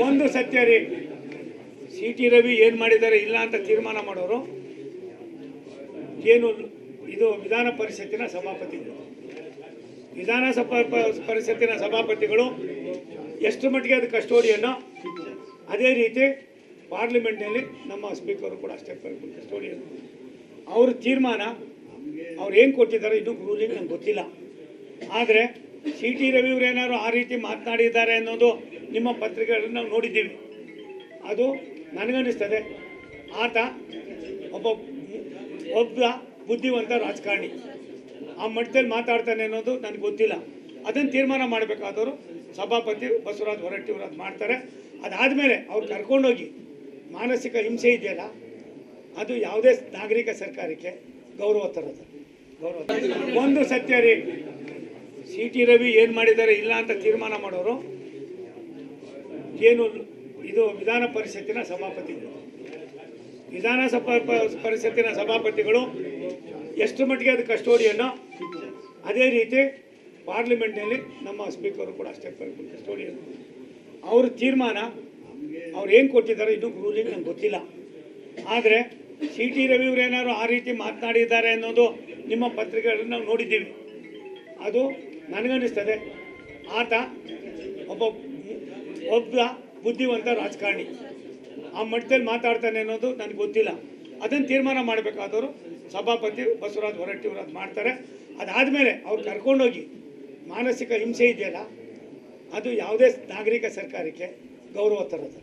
ಒಂದು ಸತ್ಯ ರೀ, ಸಿ ಟಿ ರವಿ ಏನು ಮಾಡಿದ್ದಾರೆ ಇಲ್ಲ ಅಂತ ತೀರ್ಮಾನ ಮಾಡೋರು ಏನು ಇದು ವಿಧಾನ ಪರಿಷತ್ತಿನ ಸಭಾಪತಿಗಳು. ಪರಿಷತ್ತಿನ ಸಭಾಪತಿಗಳು ಎಷ್ಟು ಮಟ್ಟಿಗೆ ಅದು ಕಸ್ಟೋಡಿಯನ್ನು, ಅದೇ ರೀತಿ ಪಾರ್ಲಿಮೆಂಟ್ನಲ್ಲಿ ನಮ್ಮ ಸ್ಪೀಕರು ಕೂಡ ಅಷ್ಟೇ ಕಸ್ಟೋಡಿಯನ್. ಅವ್ರ ತೀರ್ಮಾನ ಅವ್ರು ಏನು ಕೊಟ್ಟಿದ್ದಾರೆ ಇನ್ನೂ ರೂಲಿಂಗ್ ನಂಗೆ ಗೊತ್ತಿಲ್ಲ. ಆದರೆ ಸಿ ಟಿ ರವಿಯವರು ಏನಾದ್ರು ಆ ರೀತಿ ಮಾತನಾಡಿದ್ದಾರೆ ಅನ್ನೋದು ನಿಮ್ಮ ಪತ್ರಿಕೆಗಳನ್ನು ನಾವು ನೋಡಿದ್ದೀವಿ. ಅದು ನನಗನ್ನಿಸ್ತದೆ ಆತ ಒಬ್ಬ ಬುದ್ಧಿವಂತ ರಾಜಕಾರಣಿ, ಆ ಮಟ್ಟದಲ್ಲಿ ಮಾತಾಡ್ತಾನೆ ಅನ್ನೋದು ನನಗೆ ಗೊತ್ತಿಲ್ಲ. ಅದನ್ನು ತೀರ್ಮಾನ ಮಾಡಬೇಕಾದವರು ಸಭಾಪತಿ ಬಸವರಾಜ ಹೊರಟ್ಟಿ ಅವರು ಅದು ಮಾಡ್ತಾರೆ. ಅದಾದಮೇಲೆ ಅವ್ರು ಕರ್ಕೊಂಡೋಗಿ ಮಾನಸಿಕ ಹಿಂಸೆ ಇದೆಯಲ್ಲ, ಅದು ಯಾವುದೇ ನಾಗರಿಕ ಸರ್ಕಾರಕ್ಕೆ ಗೌರವ ತರೋದು. ಒಂದು ಸತ್ಯ ರೀ, ಸಿ ಟಿ ರವಿ ಏನು ಮಾಡಿದ್ದಾರೆ ಇಲ್ಲ ಅಂತ ತೀರ್ಮಾನ ಮಾಡೋರು ಏನು ಇದು ವಿಧಾನ ಪರಿಷತ್ತಿನ ಸಭಾಪತಿಗಳು. ಪರಿಷತ್ತಿನ ಸಭಾಪತಿಗಳು ಎಷ್ಟು ಮಟ್ಟಿಗೆ ಅದು ಕಸ್ಟೋಡಿಯನ್ನು, ಅದೇ ರೀತಿ ಪಾರ್ಲಿಮೆಂಟ್ನಲ್ಲಿ ನಮ್ಮ ಸ್ಪೀಕರು ಕೂಡ ಅಷ್ಟೇ ಕಸ್ಟೋಡಿಯನ್. ಅವ್ರ ತೀರ್ಮಾನ ಅವ್ರು ಏನು ಕೊಟ್ಟಿದ್ದಾರೆ ಇನ್ನೂ ರೂಲಿಂಗ್ ನಂಗೆ ಗೊತ್ತಿಲ್ಲ. ಆದರೆ ಸಿ ಟಿ ರವಿಯವರು ಏನಾದ್ರು ಆ ರೀತಿ ಮಾತನಾಡಿದ್ದಾರೆ ಅನ್ನೋದು ನಿಮ್ಮ ಪತ್ರಿಕೆಗಳನ್ನು ನಾವು ನೋಡಿದ್ದೀವಿ. ಅದು ನನಗನ್ನಿಸ್ತದೆ ಆತ ಒಬ್ಬ ಬುದ್ಧಿವಂತ ರಾಜಕಾರಣಿ, ಆ ಮಟ್ಟದಲ್ಲಿ ಮಾತಾಡ್ತಾನೆ ಅನ್ನೋದು ನನಗೆ ಗೊತ್ತಿಲ್ಲ. ಅದನ್ನು ತೀರ್ಮಾನ ಮಾಡಬೇಕಾದವರು ಸಭಾಪತಿ ಬಸವರಾಜ ಹೊರಟ್ಟಿ ಅವರು ಅದು ಮಾಡ್ತಾರೆ. ಅದಾದಮೇಲೆ ಅವ್ರು ಕರ್ಕೊಂಡೋಗಿ ಮಾನಸಿಕ ಹಿಂಸೆ ಇದೆಯಲ್ಲ, ಅದು ಯಾವುದೇ ನಾಗರಿಕ ಸರ್ಕಾರಕ್ಕೆ ಗೌರವ ತರೋದು.